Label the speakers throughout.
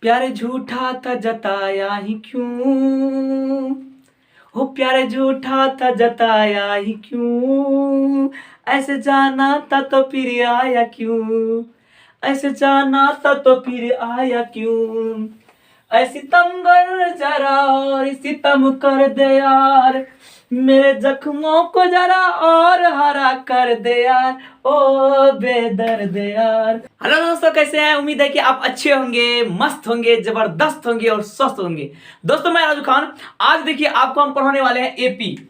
Speaker 1: प्यार झूठा था जताया ही क्यों, हो प्यार झूठा था जताया ही क्यों, ऐसे जाना था तो फिर आया क्यों, ऐसे जाना था तो फिर आया क्यों, ऐसी सितम कर जरा और सितम कर दे यार, मेरे जख्मों को जरा और हरा कर दे यार, ओ बेदर्द यार। हेलो दोस्तों, कैसे हैं? उम्मीद है कि आप अच्छे होंगे, मस्त होंगे, जबरदस्त होंगे और स्वस्थ होंगे। दोस्तों, मैं राजू खान। आज देखिए, आपको हम पढ़ाने वाले हैं एपी,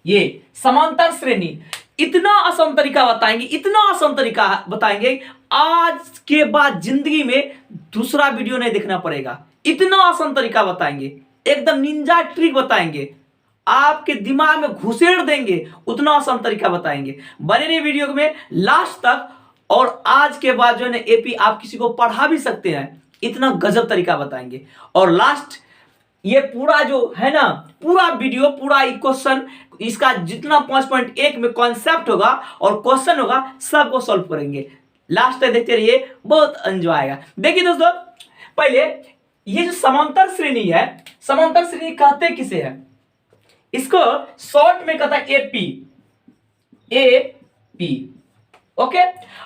Speaker 1: ये समांतर श्रेणी। इतना आसान तरीका बताएंगे, इतना आसान तरीका बताएंगे, आज के बाद जिंदगी में दूसरा वीडियो नहीं देखना पड़ेगा। इतना आसान तरीका बताएंगे, एकदम निंजा ट्रिक बताएंगे, आपके दिमाग में घुसेड़ देंगे, उतना आसान तरीका बताएंगे। बने रहिए वीडियो में लास्ट तक। और आज के बाद जो है ना एपी आप किसी को पढ़ा भी सकते हैं, इतना गजब तरीका बताएंगे। और लास्ट ये पूरा जो है ना, पूरा वीडियो, पूरा इक्वेशन, इसका जितना 5.1 में कॉन्सेप्ट होगा और क्वेश्चन होगा, सबको सॉल्व करेंगे। लास्ट तक देखते रहिए, बहुत एंजॉय आएगा। देखिए दोस्तों, पहले ये जो समांतर श्रेणी है, समांतर श्रेणी कहते किसे है? इसको शॉर्ट में कहता है एपी, एपी, ओके।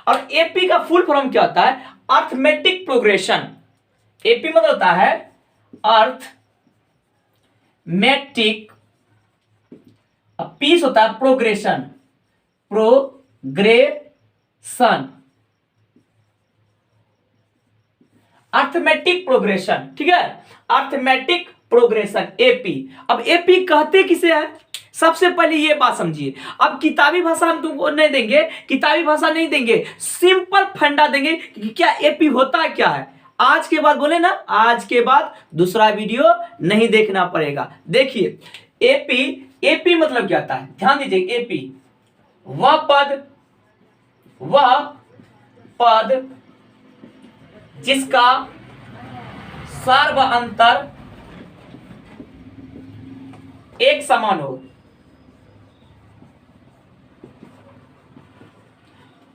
Speaker 1: और एपी का फुल फॉर्म क्या होता है? Arithmetic progression. एपी मतलब होता है अर्थमेटिक, पीस होता है प्रोग्रेशन, प्रोग्रेशन, अर्थमेटिक प्रोग्रेशन, ठीक है। Arithmetic progression, AP. अब एपी कहते किसे है? सबसे पहले ये बात समझिए। अब किताबी भाषा हम तुमको नहीं देंगे, किताबी भाषा नहीं देंगे, सिंपल फंडा देंगे कि क्या एपी होता क्या है। आज के बाद बोले ना, आज के बाद दूसरा वीडियो नहीं देखना पड़ेगा। देखिए एपी, एपी मतलब क्या होता है, ध्यान दीजिए। एपी वह पद जिसका सार्वअंतर एक समान हो,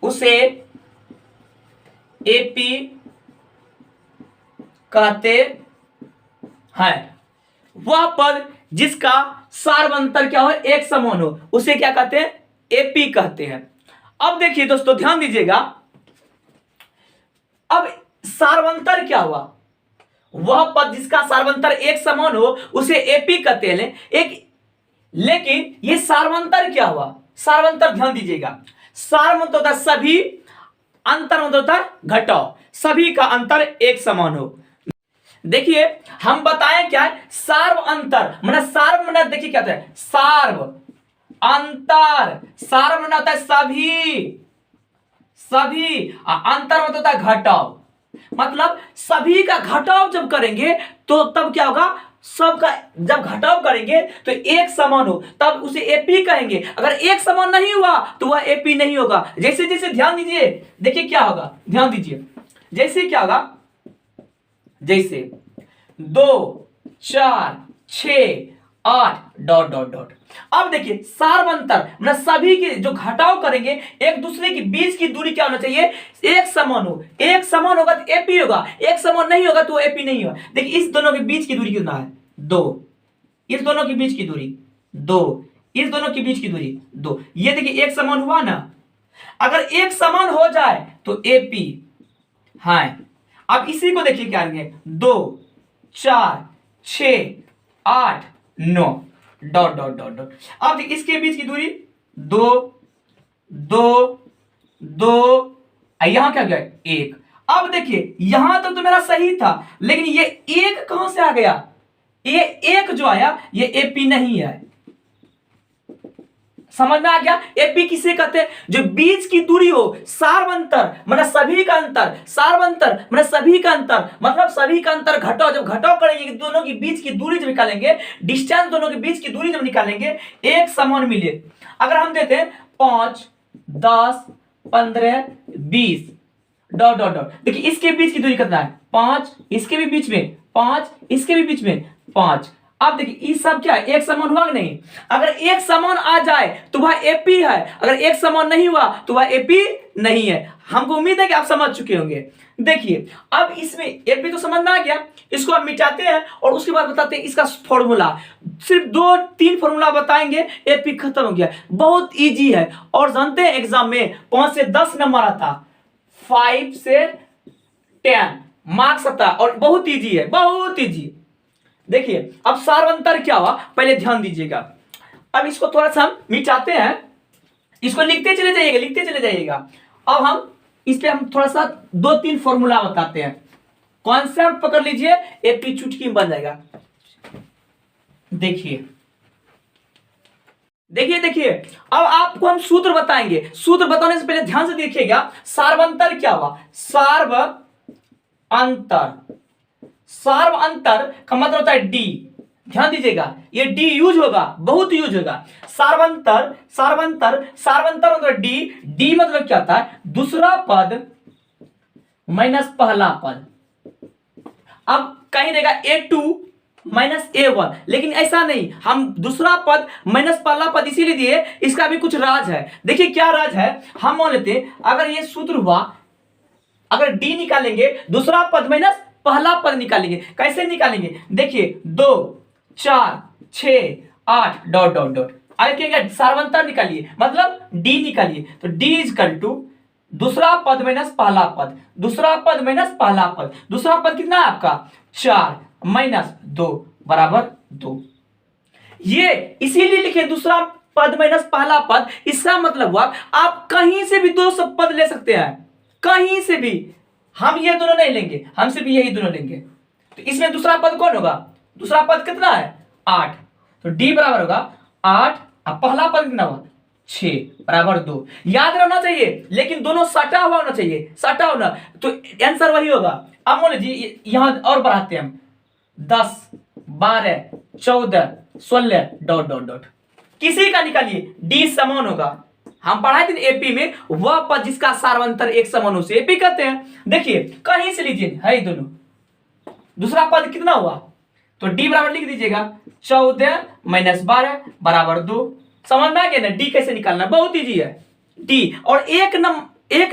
Speaker 1: उसे एपी कहते हैं। वह पद जिसका सार्वअंतर क्या हो, एक समान हो, उसे क्या कहते हैं? एपी कहते हैं। अब देखिए दोस्तों, ध्यान दीजिएगा। अब सार्वअंतर क्या हुआ? वह पद जिसका सार्वअंतर एक समान हो, उसे एपी कहते हैं। लेकिन ये सार्वअंतर क्या हुआ? सार्वअंतर ध्यान दीजिएगा, सार मतलब होता है सभी, अंतर मतलब होता है घटाव, सभी का अंतर एक समान हो। देखिए हम बताएं क्या है सार्व अंतर, मतलब सार्व मतलब देखिए क्या होता है, सार्व अंतर, सार्व मतलब होता है सभी, सभी, अंतर मतलब होता है घटाव। मतलब सभी का घटाव जब करेंगे तो तब क्या होगा, सबका जब घटाव करेंगे तो एक समान हो, तब उसे एपी कहेंगे। अगर एक समान नहीं हुआ तो वह एपी नहीं होगा। जैसे जैसे ध्यान दीजिए, देखिए क्या होगा, ध्यान दीजिए। जैसे क्या होगा, जैसे 2, 4, 6, 8 डॉट डॉट डॉट। अब देखिए सार्वअंतर मतलब सभी के जो घटाव करेंगे, एक दूसरे के बीच की दूरी क्या होना चाहिए, एक समान हो। एक समान होगा तो एपी होगा, एक समान नहीं होगा तो एपी नहीं होगा। देखिए इस दोनों के बीच की दूरी कितना है, 2। इस दोनों के बीच की दूरी 2, इस दोनों के बीच की दूरी 2। ये देखिए एक समान हुआ ना। अगर एक समान हो जाए तो एपी है। अब इसी को देखिए क्या करेंगे, 2, 4, 6, 8, 9 डॉट डॉट डॉट डॉट। अब देखिए इसके बीच की दूरी 2, 2, 2, यहां क्या गया 1। अब देखिए यहां तक तो मेरा सही था, लेकिन ये 1 कहां से आ गया? ये 1 जो आया ये एपी नहीं है। समझ में आ गया? एपी किसे कहते हैं? जो बीच की दूरी हो, सार्वअंतर मतलब सभी का अंतर, सार्वअंतर मतलब सभी का अंतर, मतलब सभी का अंतर घटाओ, जब घटाओ करेंगे दोनों के बीच की दूरी जब निकालेंगे, डिस्टेंस दोनों के बीच की दूरी जब निकालेंगे, एक समान मिले। अगर हम देते हैं 5, 10, 15, 20 डॉट डॉट डॉट, देखिए इसके बीच की दूरी कितना है, 5, इसके भी बीच में 5, इसके भी बीच में 5। अब देखिए ये सब क्या है, एक समान हुआ कि नहीं? अगर एक समान आ जाए तो वह एपी है, अगर एक समान नहीं हुआ तो वह एपी नहीं है। हमको उम्मीद है कि आप समझ चुके होंगे। देखिए अब इसमें एपी तो समझ में आ गया, इसको हम मिटाते हैं और उसके बाद बताते हैं इसका फॉर्मूला। सिर्फ 2-3 फॉर्मूला बताएंगे, एपी खत्म हो गया। बहुत इजी है और जानते हैं एग्जाम में 5 से 10 नंबर आता, 5 से 10 मार्क्स आता और बहुत इजी है, बहुत इजी। देखिए अब सार्वंतर क्या हुआ पहले ध्यान दीजिएगा। अब इसको थोड़ा सा हम मिटाते हैं, इसको लिखते चले जाइएगा, लिखते चले जाइएगा। अब हम इस पे हम थोड़ा सा 2-3 फॉर्मूला बताते हैं। कॉन्सेप्ट पकड़ लीजिए, एपी चुटकी में बन जाएगा। देखिए देखिए देखिए अब आपको हम सूत्र बताएंगे। सूत्र बताने से पहले ध्यान से देखिएगा, सार्वंतर क्या हुआ? सार्व अंतर, सार्व अंतर का मतलब होता है डी। ध्यान दीजिएगा, ये डी यूज होगा, बहुत यूज होगा। सार्वंतर, सार्वंतर, सार्वंतर मतलब डी। डी मतलब क्या होता है? दूसरा पद माइनस पहला पद। अब कहीं देगा A2 माइनस A1, लेकिन ऐसा नहीं, हम दूसरा पद माइनस पहला पद इसीलिए दिए, इसका भी कुछ राज है। देखिए क्या राज है, हम मान लेते हैं अगर ये सूत्र हुआ, अगर डी निकालेंगे दूसरा पद माइनस पहला पद निकालेंगे। कैसे निकालेंगे? देखिए 2 4 6 8 डॉट डॉट डॉट, आगे क्या सार्वंतर निकालिए, मतलब डी निकालिए। तो डी इज इक्वल टू दूसरा पद माइनस पहला पद, दूसरा पद माइनस पहला पद। दूसरा पद कितना है आपका? 4 माइनस 2 बराबर 2। ये इसीलिए लिखे दूसरा पद माइनस पहला पद। इसका मतलब हुआ आप कहीं से भी दो सब पद ले सकते हैं, कहीं से भी। हम ये दोनों नहीं लेंगे, हम सिर्फ यही दोनों लेंगे। तो इसमें दूसरा पद कौन होगा? दूसरा पद कितना है? 8। तो डी बराबर होगा 8, अब पहला पद कितना हुआ? 6 बराबर 2। याद रहना चाहिए, लेकिन दोनों सटा हुआ होना चाहिए, सटा होना, तो आंसर वही होगा। अब मान लीजिए यहां और बढ़ाते हैं हम, 10 12 14 16 डॉट डॉट डॉट, किसी का निकालिए, डी समान होगा। हम पढ़ाए थे एपी में, वह पद जिसका सार्वंतर एक समान हो, उसे एपी कहते हैं। देखिए कहीं से लीजिए, है दोनों। दूसरा पद कितना हुआ? तो डी बराबर लिख दीजिएगा 14 माइनस 12 बराबर 2। समझ में आ गया ना डी कैसे निकालना? बहुत इजी है डी। और एक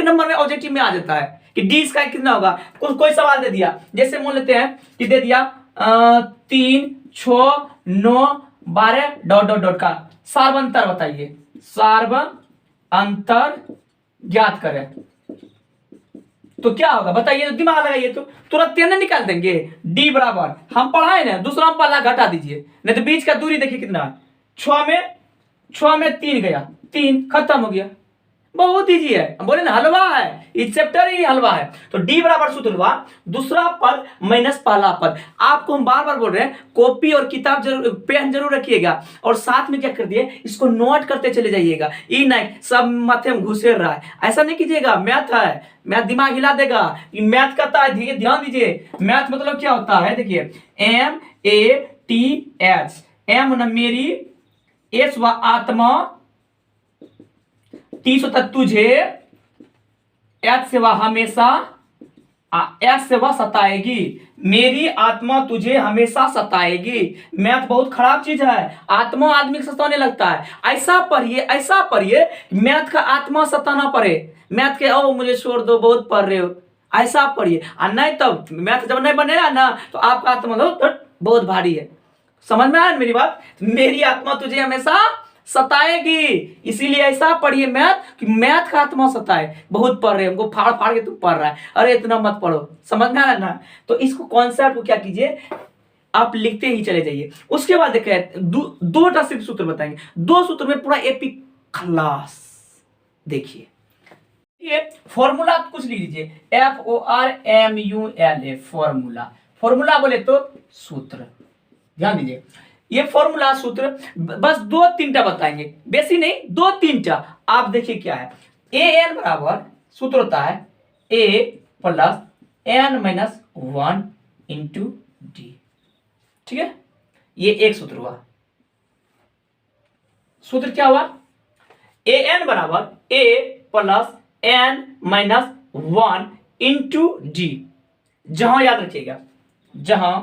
Speaker 1: नंबर में ऑब्जेक्टिव में आ जाता है कि डी इसका कितना होगा। कोई सवाल दे दिया, जैसे मान लेते हैं कि दे दिया 3 6 9 12 डॉट डॉट डॉट का सार्वंतर बताइए, सार्वंतर ज्ञात करें, तो क्या होगा बताइए? तो दिमाग लगाइए, तो तुरंत नहीं निकाल देंगे। डी बराबर हम पढ़ाए ना, दूसरा पल्ला घटा दीजिए, नहीं तो बीच का दूरी देखिए कितना है। 6 में 3 गया, 3 खत्म हो गया। बहुत इजी है, बोले ना हलवा है, इस चैप्टर ही हलवा है। तो डी बराबर सूत्र हुआ दूसरा पद माइनस पहला पद। आपको हम बार बार बोल रहे हैं, कॉपी और किताब जरूर, पेन जरूर रखिएगा, और साथ में क्या कर दिए, इसको नोट करते चले जाइएगा। ई नहीं सब माथे में घुसेर रहा है, ऐसा नहीं कीजिएगा। मैथ है, मैथ दिमाग हिला देगा। मैथ करता है, ध्यान दीजिए, मैथ मतलब क्या होता है? देखिए MATH, एम न मेरी, एस व आत्मा, टी होता तुझे, एच से वह हमेशा, एस से वह सताएगी। मेरी आत्मा तुझे हमेशा सताएगी। मैथ बहुत खराब चीज है, आत्मा आदमी को सताने लगता है। ऐसा पढ़िए मैथ का आत्मा सताना पड़े। मैथ के ओ मुझे छोड़ दो, बहुत पढ़ रहे हो, ऐसा पढ़िए। और नहीं तो मैथ जब नहीं बनेगा ना, तो आपका आत्मा बहुत भारी है। समझ में आया मेरी बात? मेरी आत्मा तुझे हमेशा सताएगी, इसीलिए ऐसा पढ़िए मैथ कि मैथ का आत्मा सताए। बहुत पढ़ रहे, हमको फाड़ फाड़ के तू पढ़ रहा है, अरे इतना मत पढ़ो। समझ में आया ना? तो इसको कॉन्सेप्ट को क्या कीजिए, आप लिखते ही चले जाइए। उसके बाद देखें दो सिर्फ सूत्र बताएंगे, 2 सूत्र में पूरा एपी खलास। देखिए ये फॉर्मूला कुछ लिख दीजिए, FORMULA, फॉर्मूला। फॉर्मूला बोले तो सूत्र, ध्यान दीजिए। ये फॉर्मूला सूत्र बस 2-3टा बताएंगे, बेसी नहीं, 2-3टा। आप देखिए क्या है, AN बराबर सूत्र होता है A plus N minus 1 into D. ठीक है, ये एक सूत्र हुआ। सूत्र क्या हुआ? AN बराबर A plus N minus 1 into d. जहां याद रखिएगा, जहां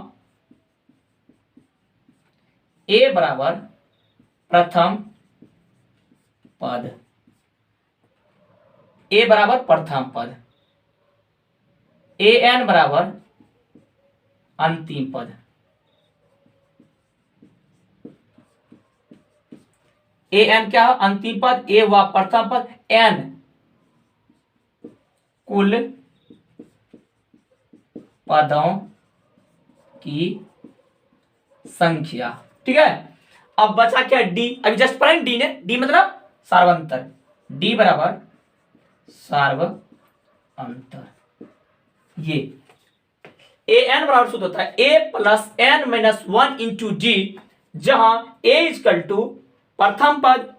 Speaker 1: ए बराबर प्रथम पद, ए बराबर प्रथम पद, ए एन बराबर अंतिम पद, ए एन क्या है? अंतिम पद, ए हुआ प्रथम पद, एन कुल पदों की संख्या। ठीक है, अब बचा क्या? डी। अभी जस्ट पढ़ा डी ने, डी मतलब सार्वंतर, डी बराबर सार्वंतर। ये ए एन बराबर सूत्र होता है a plus n minus one into d, जहां ए इजकल टू प्रथम पद,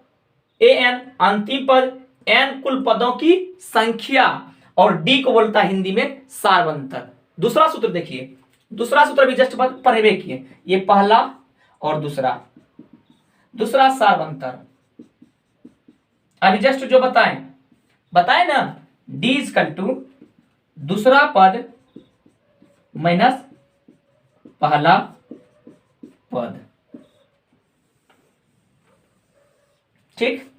Speaker 1: ए एन अंतिम पद, एन कुल पदों की संख्या, और डी को बोलता है हिंदी में सार्वंतर। दूसरा सूत्र देखिए, दूसरा सूत्र भी जस्ट पढ़े किए, ये पहला और दूसरा, दूसरा सार्वंतर। अभी जस्ट जो बताए ना, डी इजकल टू दूसरा पद माइनस पहला पद। ठीक,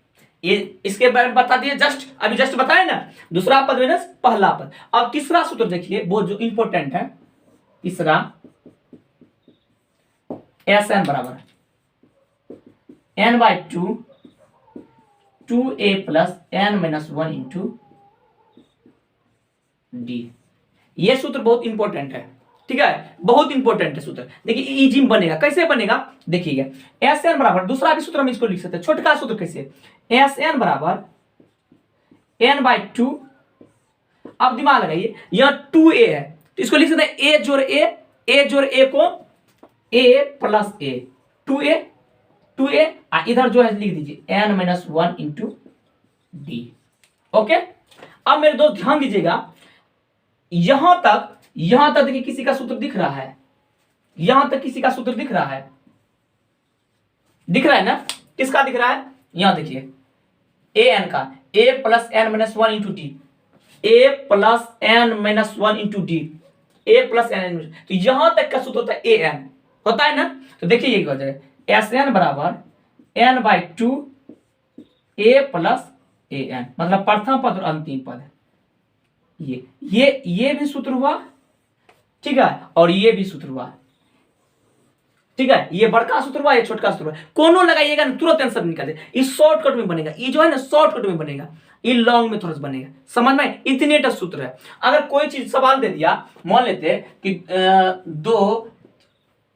Speaker 1: ये इसके बारे में बता दिए, जस्ट अभी जस्ट बताए ना, दूसरा पद माइनस पहला पद। अब तीसरा सूत्र देखिए, वो जो इंपॉर्टेंट है, तीसरा एस एन बराबर n by two a plus n minus one into d. ये सूत्र बहुत इंपॉर्टेंट है। ठीक है, बहुत इंपॉर्टेंट है सूत्र। देखिए इजी बनेगा, कैसे बनेगा देखिएगा, एस एन बराबर, दूसरा भी सूत्र हम इसको लिख सकते हैं, छोटका सूत्र कैसे, एस एन बराबर एन बाई टू। अब दिमाग लगाइए, यह टू ए है तो इसको लिख सकते हैं ए जोड़ ए जोड़ ए को ए प्लस ए, टू ए, इधर जो है लिख दीजिए n minus one into d. Okay, अब मेरे दोस्त ध्यान दीजिएगा, यहां तक देखिए किसी का सूत्र दिख रहा है, यहां तक किसी का सूत्र दिख रहा है, दिख रहा है ना, किसका दिख रहा है? यहां देखिए ए एन का, a plus n minus one into d, a plus n minus one into d, a plus n, तो यहां तक का सूत्र होता है ए एन, होता है ना। तो देखिए ये हो जाएगा एस एन बराबर n by two a plus a n, मतलब प्रथम पद और अंतिम पद। ये भी सूत्र हुआ, ठीक है, और ये भी सूत्र हुआ। ठीक है, ये बड़का सूत्र हुआ, ये छोटका सूत्र हुआ, कोनो लगाइएगा ना तुरंत आंसर निकाल दे। इस शॉर्टकट में बनेगा, ये जो है ना शॉर्टकट में बनेगा, ये लॉन्ग में थोड़ा सा बनेगा, समझ में? इतने टा सूत्र है। अगर कोई चीज सवाल दे दिया, मान लेते कि दो,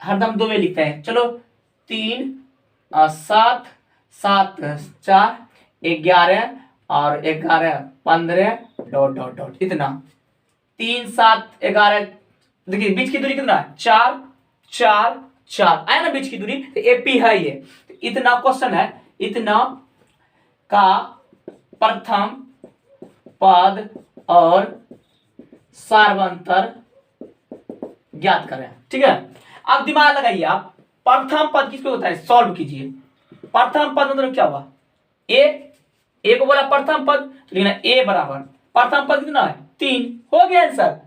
Speaker 1: हरदम दो में लिखते हैं, चलो 3 7 7 4 11 और 11 15 डॉट डॉट डॉट, इतना 3 7 11। देखिए बीच की दूरी कितना है? 4 4 4 आया ना बीच की दूरी, तो एपी है ये। तो इतना क्वेश्चन है, इतना का प्रथम पद और सार्वंतर ज्ञात करें। ठीक है, अब दिमाग लगाइए, आप प्रथम पद किसको होता है, सॉल्व कीजिए। प्रथम पद मतलब क्या हुआ? ए को बोला प्रथम पद, तो लिखना ए बराबर प्रथम पद कितना है? 3। हो गया आंसर,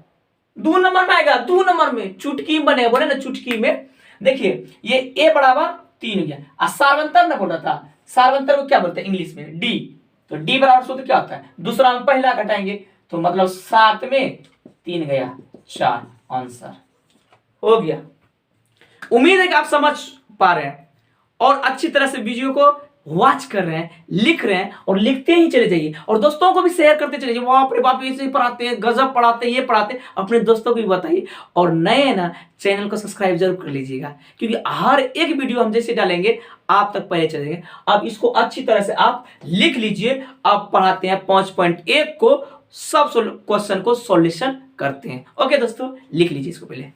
Speaker 1: 2 नंबर में आएगा, 2 नंबर में चुटकी में बनेगा, बोले ना चुटकी में। देखिए ये ए बराबर 3 हो गया। सार्वंतर ना बोल रहा था, सार्वंतर को क्या बोलते हैं इंग्लिश में? डी। तो डी बराबर सूत्र क्या होता है? दूसरा में पहला घटाएंगे तो मतलब 7 में 3 गया 4, आंसर हो गया। उम्मीद है कि आप समझ पा रहे हैं और अच्छी तरह से वीडियो को वॉच कर रहे हैं, लिख रहे हैं, और लिखते ही चले जाइए, और दोस्तों को भी शेयर करते चले जाइए। बाप रे बाप, ऐसे ही पढ़ाते हैं, गजब पढ़ाते हैं, ये पढ़ाते हैं, अपने दोस्तों को भी बताइए। और नए ना चैनल को सब्सक्राइब जरूर कर लीजिएगा, क्योंकि हर एक वीडियो हम जैसे डालेंगे आप तक पहले चलेंगे। अब इसको अच्छी तरह से आप लिख लीजिए। आप पढ़ाते हैं 5.1 को, सब क्वेश्चन को सॉल्यूशन करते हैं। ओके दोस्तों, लिख लीजिए इसको पहले।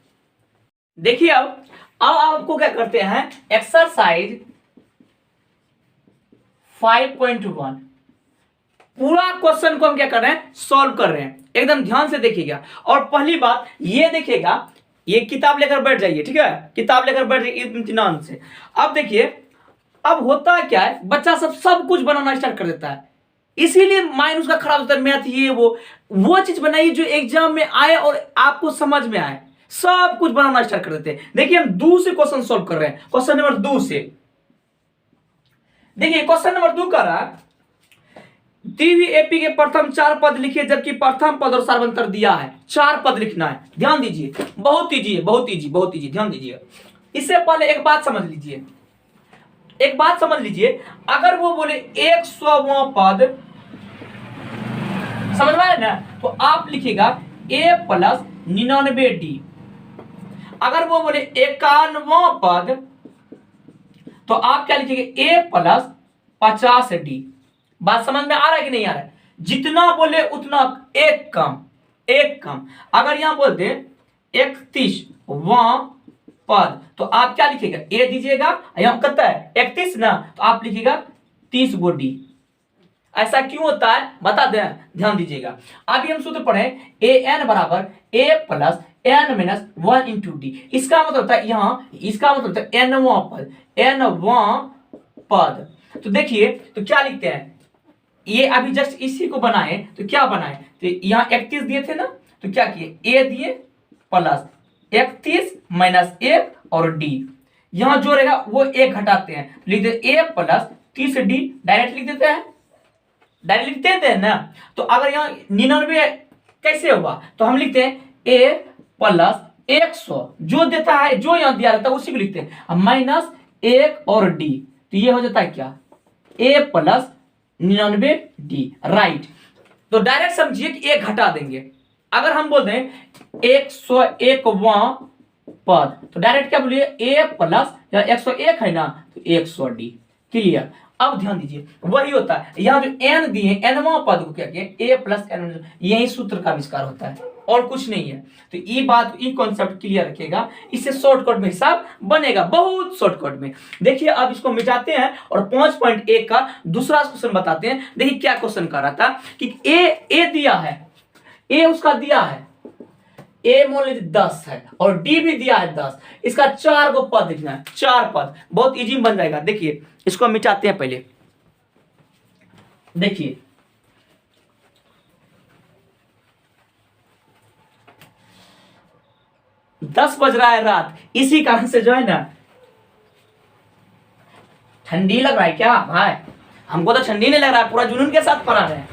Speaker 1: देखिए अब आपको क्या करते हैं, एक्सरसाइज 5.1 पूरा क्वेश्चन को हम क्या कर रहे हैं, सॉल्व कर रहे हैं। एकदम ध्यान से देखिएगा। और पहली बात ये देखिएगा, ये किताब लेकर बैठ जाइए, ठीक है, किताब लेकर बैठ जाइए इत्मीनान से। अब देखिए, अब होता क्या है, बच्चा सब कुछ बनाना स्टार्ट कर देता है, इसीलिए माइंड उसका खराब होता है। मैथ ये वो चीज बनाइए जो एग्जाम में आए और आपको समझ में आए। सब कुछ बनाना स्टार्ट कर देते हैं। देखिए हम 2 से क्वेश्चन सॉल्व कर रहे हैं, क्वेश्चन नंबर 2 से। देखिए क्वेश्चन नंबर 2 कर रहा है, दी हुई एपी के प्रथम 4 पद लिखिए, जबकि प्रथम पद और सार्वंतर दिया है। 4 पद लिखना है, ध्यान दीजिए, बहुत इजी है, बहुत इजी, बहुत इजी, ध्यान दीजिए। इससे पहले एक बात समझ लीजिए, एक बात समझ लीजिए, अगर वो बोले 100वां पद, समझ में आया ना, तो आप लिखिएगा a प्लस 99d। अगर वो बोले 51वां पद, तो आप क्या लिखेंगे, a प्लस 50d। बात समझ में आ रहा है कि नहीं आ रहा है? जितना बोले उतना एक कम, एक कम। अगर यहां बोलते 31वां पद, तो आप क्या लिखिएगा, a दीजिएगा, यहां कितना है 31 ना, तो आप लिखिएगा 30 गो d। ऐसा क्यों होता है बता दें, ध्यान दीजिएगा। अभी हम सूत्र पढ़े, ए एन बराबर a plus n minus 1 into d. इसका मतलब होता है यहां, इसका मतलब होता है एनवां पद, एनवां पद। तो देखिए, तो क्या लिखते हैं, ये अभी जस्ट इसी को बनाए, तो क्या बनाए, तो यहां 31 दिए थे ना, तो क्या किए, ए दिए प्लस 31 माइनस 1 और डी, यहां जो रहेगा वो एक घटाते हैं, लिख देते ए प्लस 30d, डायरेक्ट लिख देते हैं, डायरेक्ट लिखते हैं ना। तो अगर यहाँ 99 कैसे होगा, तो हम लिखते हैं a प्लस 100, जो देता है, जो यहाँ दिया रहता है उसी को लिखते हैं, माइनस 1 और d, तो ये हो जाता है क्या, a प्लस 99d, राइट। तो डायरेक्ट समझिए कि एक घटा देंगे। अगर हम बोल दें 101वां पद, तो डायरेक्ट क्या बोलिए, a प्लस 101 है ना, तो 100d, क्लियर। अब ध्यान दीजिए, वही होता है, यहां जो n दिए, nवां पद को क्या किए, a प्लस n, यही सूत्र का आविष्कार होता है और कुछ नहीं है। तो ये बात, ये कॉन्सेप्ट क्लियर रखिएगा, इससे शॉर्टकट में हिसाब बनेगा, बहुत शॉर्टकट में। देखिए अब इसको मिटाते हैं और 5.1 का दूसरा क्वेश्चन बताते हैं। देखिए क्या क्वेश्चन कर रहा था कि a दिया है, a उसका दिया है, a मान लीजिए 10 है और d भी दिया है 10, इसका 4 गो पद लिखना है, 4 पद, बहुत इजी बन जाएगा। देखिए इसको मिटाते हैं पहले, देखिए 10 बज रहा है रात, इसी कारण से जो है ना, ठंडी लग रहा है क्या भाई, हमको तो ठंडी नहीं लग रहा है, पूरा जुनून के साथ पढ़ा रहे हैं।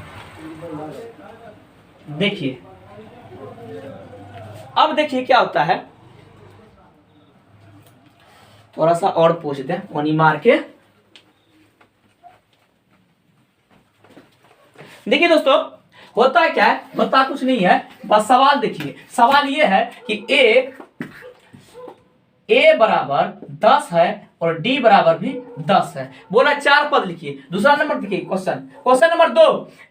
Speaker 1: देखिए अब देखिए क्या होता है, थोड़ा सा और पूछ दे पानी मार के। देखिए दोस्तों, होता क्या है, होता कुछ नहीं है, बस सवाल देखिए, सवाल ये है कि a बराबर 10 है और d बराबर भी 10 है, बोला 4 पद लिखिए। दूसरा नंबर देखिए, क्वेश्चन नंबर 2,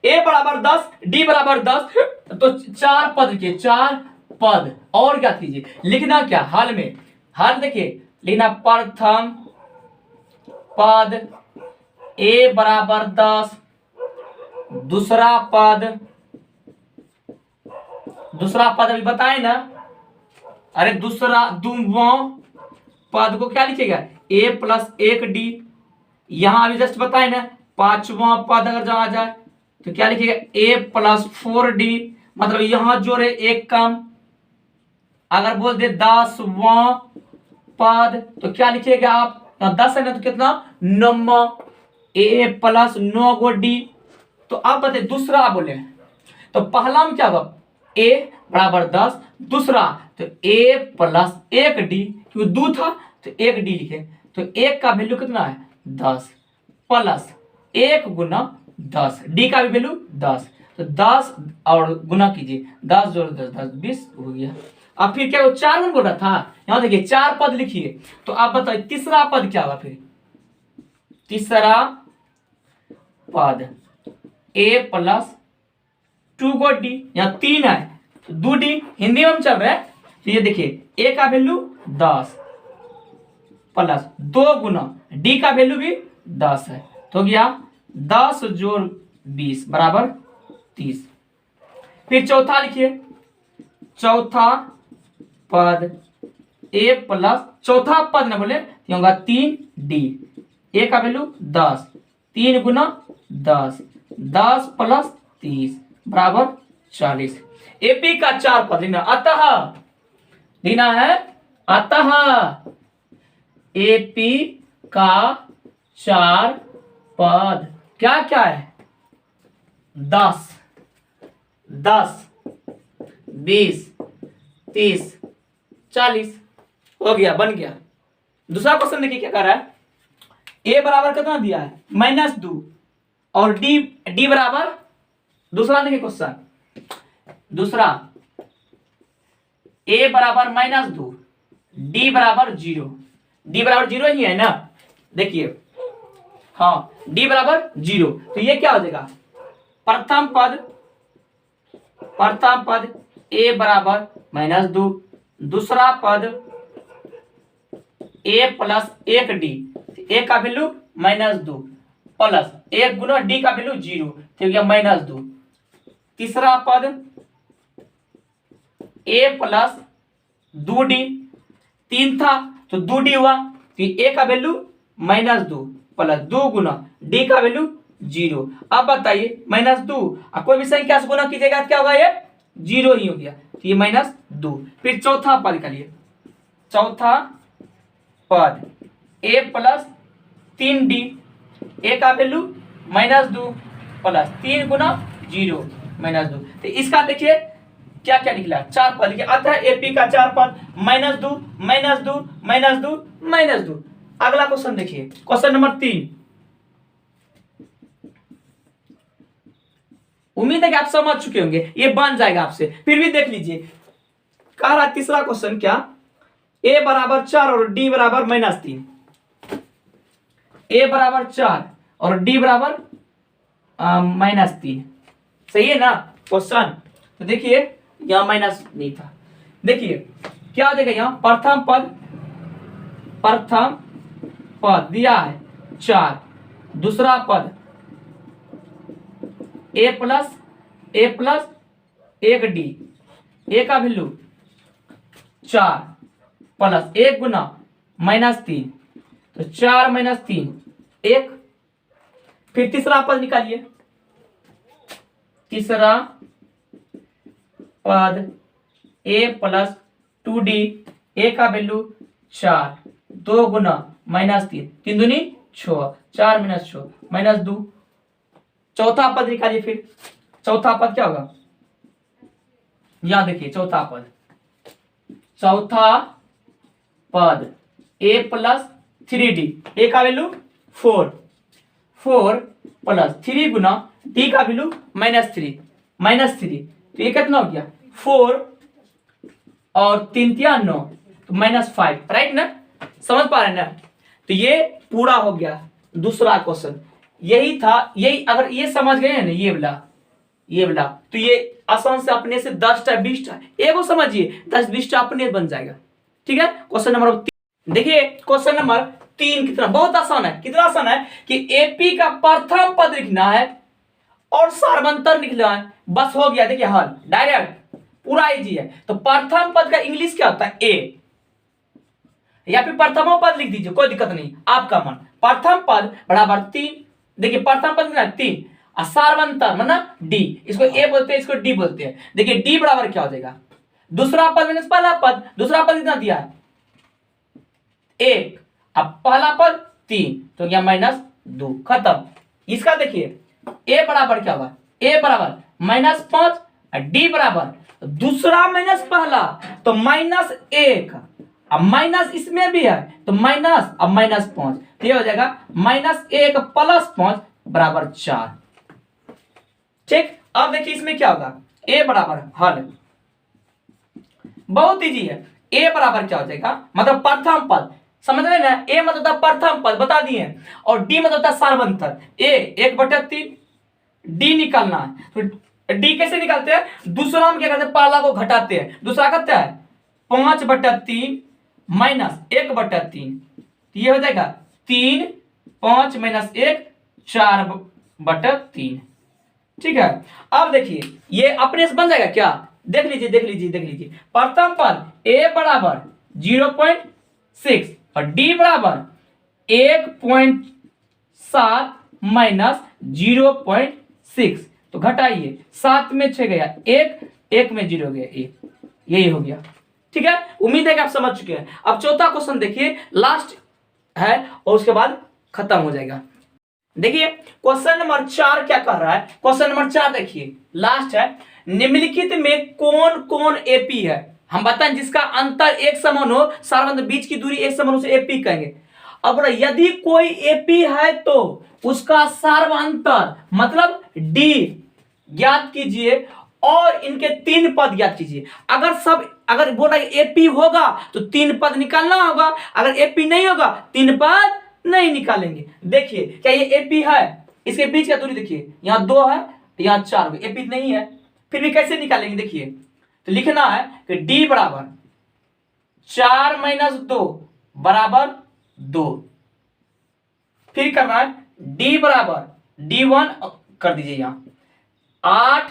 Speaker 1: a बराबर 10, d बराबर 10, तो 4 पद लिखिए, 4 पद। और क्या कीजिए, लिखना क्या, हाल में, हाल देखिए, लिखना प्रथम पद a बराबर 10, दूसरा पद अभी बताए ना, अरे दूसरा दुवां पद को क्या लिखेगा, a प्लस 1d, यहां अभी जस्ट बताए ना, 5वां पद अगर जहां जाए तो क्या लिखेगा, a प्लस 4d, मतलब यहां जोड़े एक कम। अगर बोल दे 10वां पद, तो क्या लिखेगा आप, 10 है ना, तो कितना 9, a प्लस 9 गो d। तो आप बताइए दूसरा बोले, तो पहला में क्या होगा, a बराबर 10, दूसरा तो a प्लस 1d, क्योंकि 2 था तो 1d लिखे, तो 1 का वैल्यू कितना है 10, प्लस 1 गुना 10, d का भी वैल्यू 10, तो 10 और गुना कीजिए, 10 जोड़ 10 10 20 हो गया। अब फिर क्या, 4 गुण बोला था, यहां देखिए 4 पद लिखिए, तो आप बताइए तीसरा पद क्या होगा, फिर तीसरा पद a प्लस 2 गो d, यहाँ 3 है तो 2d, हिंदी में हम चल रहे हैं, तो ये देखिए a का वैल्यू 10 प्लस 2 गुना d का वैल्यू भी 10 है, तो गया 10 जोड़ 20 बराबर 30। फिर चौथा लिखिए, चौथा पद a प्लस, चौथा पद ना बोले तो होगा 3d, a का वैल्यू 10, 3 गुना 10, 10 प्लस 30 बराबर 40। एपी का 4 पद लिखना, अतः लिखना है, अतः एपी का 4 पद क्या क्या है, 10, 10, 20, 30, 40 हो गया, बन गया। दूसरा क्वेश्चन देखिए क्या कर रहा है। ए बराबर कितना दिया है -2 और डी बराबर, दूसरा देखिए क्वेश्चन, दूसरा ए बराबर -2, डी बराबर 0, डी बराबर 0 ही है ना, देखिए हाँ डी बराबर 0, तो ये क्या हो जाएगा, प्रथम पद ए बराबर -2, दूसरा पद ए प्लस 1 डी, ए का वैल्यू -2 प्लस 1 गुना डी का वैल्यू 0, तो गया -2, तीसरा पद ए प्लस 2 डी, 3 था तो 2 डी हुआ, तो ए का वैल्यू -2 प्लस 2 गुना डी का वैल्यू 0। अब बताइए -2 और कोई भी संख्या से गुना कीजिएगा तो क्या होगा, ये 0 ही हो गया, तो ये -2। फिर चौथा पद निकालिए, चौथा पद ए प्लस 3 डी, ए का वैल्यू -2 प्लस 3 गुना 0 -2, तो इसका देखिए क्या क्या निकला, 4 पद लिखिए, अतः एपी का 4 पद -2 -2 -2 -2। अगला क्वेश्चन देखिए, क्वेश्चन नंबर 3। उम्मीद है कि आप समझ चुके होंगे, ये बन जाएगा आपसे, फिर भी देख लीजिए। कह रहा तीसरा क्वेश्चन क्या, ए बराबर 4 और डी बराबर -3, ए बराबर 4 और डी बराबर -3, सही है ना क्वेश्चन। तो देखिए यहां माइनस नहीं था, देखिए क्या हो जाएगा, यहां प्रथम पद दिया है 4, दूसरा पद ए प्लस 1 डी, ए का वैल्यू 4 प्लस 1 गुना -3, तो 4 - 3 1। फिर तीसरा पद निकालिए, तीसरा पद ए प्लस 2 डी, ए का वैल्यू 4, 2 गुना -3, 3 दूनी 6, 4 - 6 -2। चौथा पद निकालिए, फिर चौथा पद क्या होगा, यहां देखिए चौथा पद ए प्लस 3 डी, ए का वैल्यू 4 प्लस 3 गुना डी का वैल्यू -3, तो ये कितना हो गया 4 और 3 तिया 9, तो -5, राइट ना, समझ पा रहे हैं ना। तो ये पूरा हो गया दूसरा क्वेश्चन, यही था, यही अगर ये समझ गए हैं ना, ये वाला तो ये आसान से अपने से 10टा 20टा एगो समझिए 10-20टा अपने बन जाएगा, ठीक है। क्वेश्चन नंबर 3 देखिए, क्वेश्चन नंबर 3 कितना बहुत आसान है, कितना आसान है कि एपी का प्रथम पद लिखना है और सार्वंतर लिखना है, बस हो गया। देखिए हल डायरेक्ट पूरा इजी है। तो प्रथम पद का इंग्लिश क्या होता है, ए, या फिर प्रथम पद लिख दीजिए, कोई दिक्कत नहीं, आपका मन। प्रथम पद बराबर 3, देखिए प्रथम पद कितना 3 और सार्वंतर मतलब डी, इसको ए बोलते हैं, इसको डी बोलते हैं। देखिए डी बराबर क्या हो जाएगा, दूसरा पद माइनस पहला पद, दूसरा पद कितना दिया है 1, अब पहला पद 3, तो क्या -2, खत्म। इसका देखिए ए बराबर क्या होगा, ए बराबर -5 और डी बराबर दूसरा माइनस पहला, तो -1, अब माइनस इसमें भी है तो माइनस, अब -5, तो ये हो जाएगा -1 + 5 बराबर 4, ठीक। अब देखिए इसमें क्या होगा, ए बराबर हल बहुत इजी है। ए बराबर क्या हो जाएगा, मतलब प्रथम पद, समझ रहे ना, ए मतलब प्रथम पद बता दिए, और डी मतलब सार्वंतर। ए 1/3, डी निकालना है, तो डी कैसे निकालते हैं, दूसरा में क्या करते हैं, पहला को घटाते हैं, दूसरा करता है 5/3 - 1/3, ये हो जाएगा 3, 5 - 1 4/3, ठीक है। अब देखिए ये अपने से बन जाएगा क्या, देख लीजिए। प्रथम पद ए बराबर 0.6 और डी बराबर 1.7 - 0.6, तो घटाइए, 7 में 6 गया 1 में 0 गया 1, यही हो गया, ठीक है। उम्मीद है कि आप समझ चुके हैं। अब चौथा क्वेश्चन देखिए, लास्ट है और उसके बाद खत्म हो जाएगा। देखिए क्वेश्चन नंबर 4 क्या कर रहा है, क्वेश्चन नंबर 4 देखिए लास्ट है, निम्नलिखित में कौन कौन एपी है। हम बताएं जिसका अंतर एक समान हो, सार्वंतर बीच की दूरी एक समान हो, उसे एपी कहेंगे। अब यदि कोई एपी है तो उसका सार्वंतर मतलब डी ज्ञात कीजिए और इनके 3 पद ज्ञात कीजिए। अगर बोला एपी होगा तो 3 पद निकालना होगा, अगर एपी नहीं होगा 3 पद नहीं निकालेंगे। देखिए क्या ये एपी है, इसके बीच का दूरी देखिए, यहां 2 है, यहां 4, एपी नहीं है, फिर भी कैसे निकालेंगे। देखिए तो लिखना है कि डी बराबर 4 माइनस 2 बराबर 2, फिर करना है डी बराबर D1 कर दीजिए यहां 8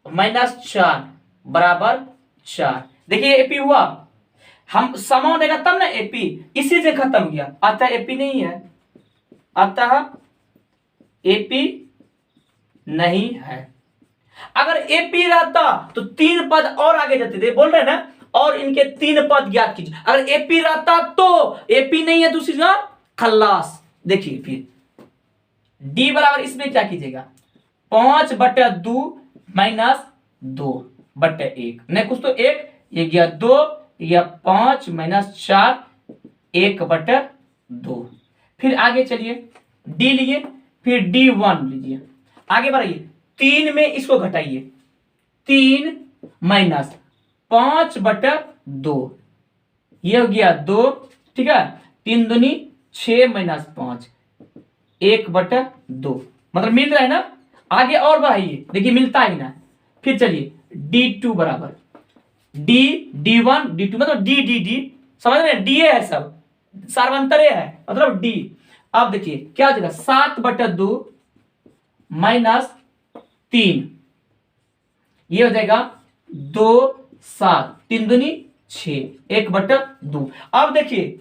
Speaker 1: माइनस 4 बराबर 4। देखिए एपी हुआ, हम समान देगा तब ना एपी, इसी से खत्म हो गया, अतः एपी नहीं है, अतः एपी नहीं है। अगर एपी रहता तो 3 पद और आगे जाते थे, बोल रहे ना, और इनके 3 पद ज्ञात कीजिए। अगर एपी रहता तो एपी नहीं है, दूसरी जगह खल्लास। देखिए फिर डी बराबर इसमें क्या कीजिएगा 5/2 माइनस 2/1, नहीं कुछ तो 1, ये गया 2, या 5 माइनस 4 1/2। फिर आगे चलिए डी लिए, फिर D1 लीजिए, आगे बढ़ाइए 3 में इसको घटाइए, 3 माइनस 5/2, ये हो गया 2, ठीक है, 3 दूनी 6 माइनस 5 1/2, मतलब मिल रहा है ना। आगे और बढ़ाइए, देखिए मिलता है ना। फिर चलिए D2 बराबर D1 D2 मतलब D समझ रहे हैं, डीए है, सब सार्वंतरे है मतलब डी। अब देखिए क्या हो जाएगा 7/2 माइनस 3, ये हो जाएगा 2 7, 3 दूनी 6 1/2। अब देखिए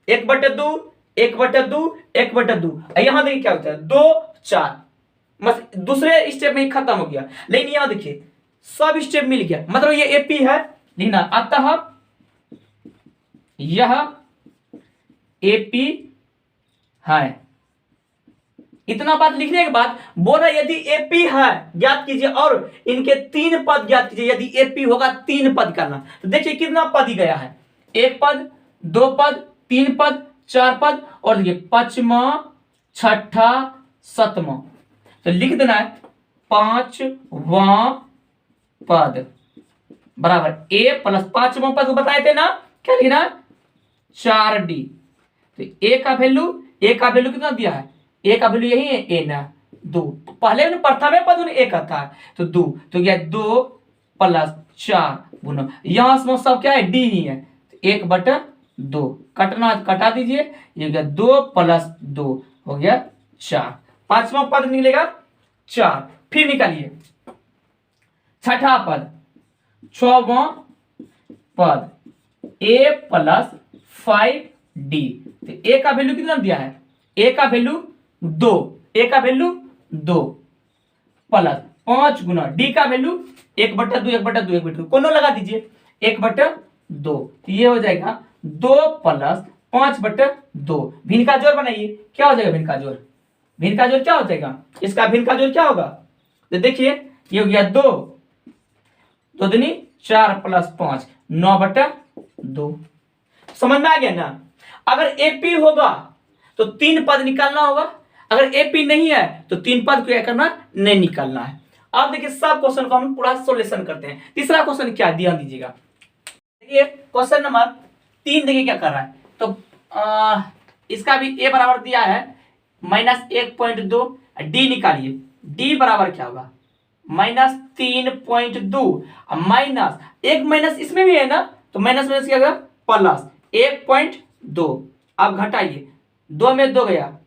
Speaker 1: 1/2 1/2 1/2, यहां देखिए क्या होता है 2 4, बस दूसरे स्टेप में ही खत्म हो गया। लेकिन यहां देखिए सब स्टेप मिल गया, मतलब ये एपी है लिखना, अतः यह एपी है। इतना बात लिखने के बाद बोला यदि एपी है ज्ञात कीजिए और इनके 3 पद ज्ञात कीजिए। यदि एपी होगा 3 पद करना, तो देखिए कितना पद ही गया है, 1 पद 2 पद 3 पद 4 पद, और देखिए 5वां 6ठा 7वां, तो लिख देना है 5वां पद बराबर ए प्लस 5वां पद को बताए थे ना, क्या लिखना 4D। तो ए का वैल्यू कितना दिया है, ए का वैल्यू यही है ए ना 2, पहले प्रथम पद ए का था तो 2, तो क्या 2 प्लस 4 गुना, यहां सब क्या है डी ही है, 1/2 कटना कटा दीजिए, ये गया 2 प्लस 2 हो गया 4, 5वां पद निकलेगा 4। फिर निकालिए 6ठा पद 6वां पद ए प्लस 5D, तो ए का वैल्यू कितना दिया है, ए का वैल्यू 2, ए का वैल्यू 2 प्लस 5 गुना डी का वैल्यू 1/2 1/2 1/2, कोनो लगा दीजिए 1/2, तो ये हो जाएगा 2 प्लस 5/2। भिन्न का जोड़ बनाइए, क्या हो जाएगा भिन्न का जोड़, भिन्न का जोड़ क्या हो जाएगा, इसका भिन्न का जोड़ क्या होगा, तो देखिए ये हो गया 2 2 दूनी 4 प्लस 5 9/2। समझ में आ गया ना। अगर एपी होगा तो 3 पद निकालना होगा, अगर एपी नहीं है तो 3 पद को क्या करना नहीं निकालना है। अब देखिए सब क्वेश्चन को हम पूरा सॉल्यूशन करते हैं। तीसरा क्वेश्चन क्या ध्यान दीजिएगा, देखिए क्वेश्चन नंबर 3 देखिए क्या कर रहा है, तो इसका भी ए बराबर दिया है -1.2, डी निकालिए, डी बराबर क्या होगा -3.2, माइनस एक माइनस इसमें भी है ना, तो माइनस माइनस क्या होगा प्लस 1.2। अब घटाइए 2 में 2 गया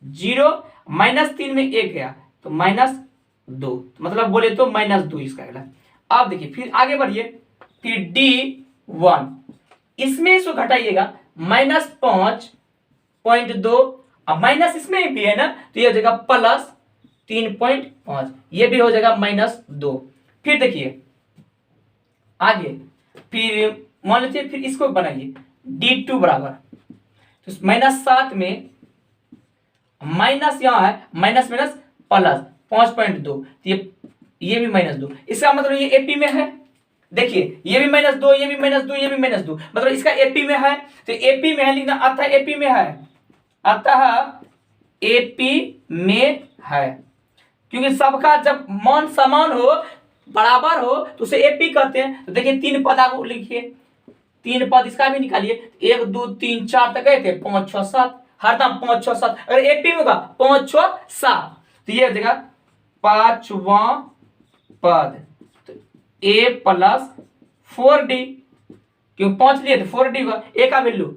Speaker 1: 0, -3 में 1 गया तो -2, मतलब बोले तो -2 इसका अगला। अब देखिए फिर आगे बढ़िए, फिर D1 इसमें इसको घटाइएगा -5.2, अब माइनस इसमें भी है ना, तो ये हो जाएगा +3.5, ये भी हो जाएगा -2। फिर देखिए आगे, फिर मान लीजिए फिर इसको बनाइए D2 बराबर, तो -7 में माइनस यहाँ है, माइनस माइनस प्लस 5.2, ये भी -2, इसका मतलब ये एपी में है। देखिए ये भी -2, ये भी -2, ये भी -2, मतलब इसका एपी में है। तो एपी में है लिखना, अतः एपी में है, अतः एपी में है। क्योंकि सबका जब मान समान हो, बराबर हो, तो उसे एपी कहते हैं। तो देखिए 3 पद आप लिखिए, 3 पद इसका भी निकालिए। 1 2 3 4 तक गए थे, 5 6 7, हरदम 5 6 7। अगर एपी में होगा 5 6 7, तो ये हो जाएगा 5वां पद, तो a प्लस 4d, क्यों 5 लिए थे 4d हुआ। a का वैल्यू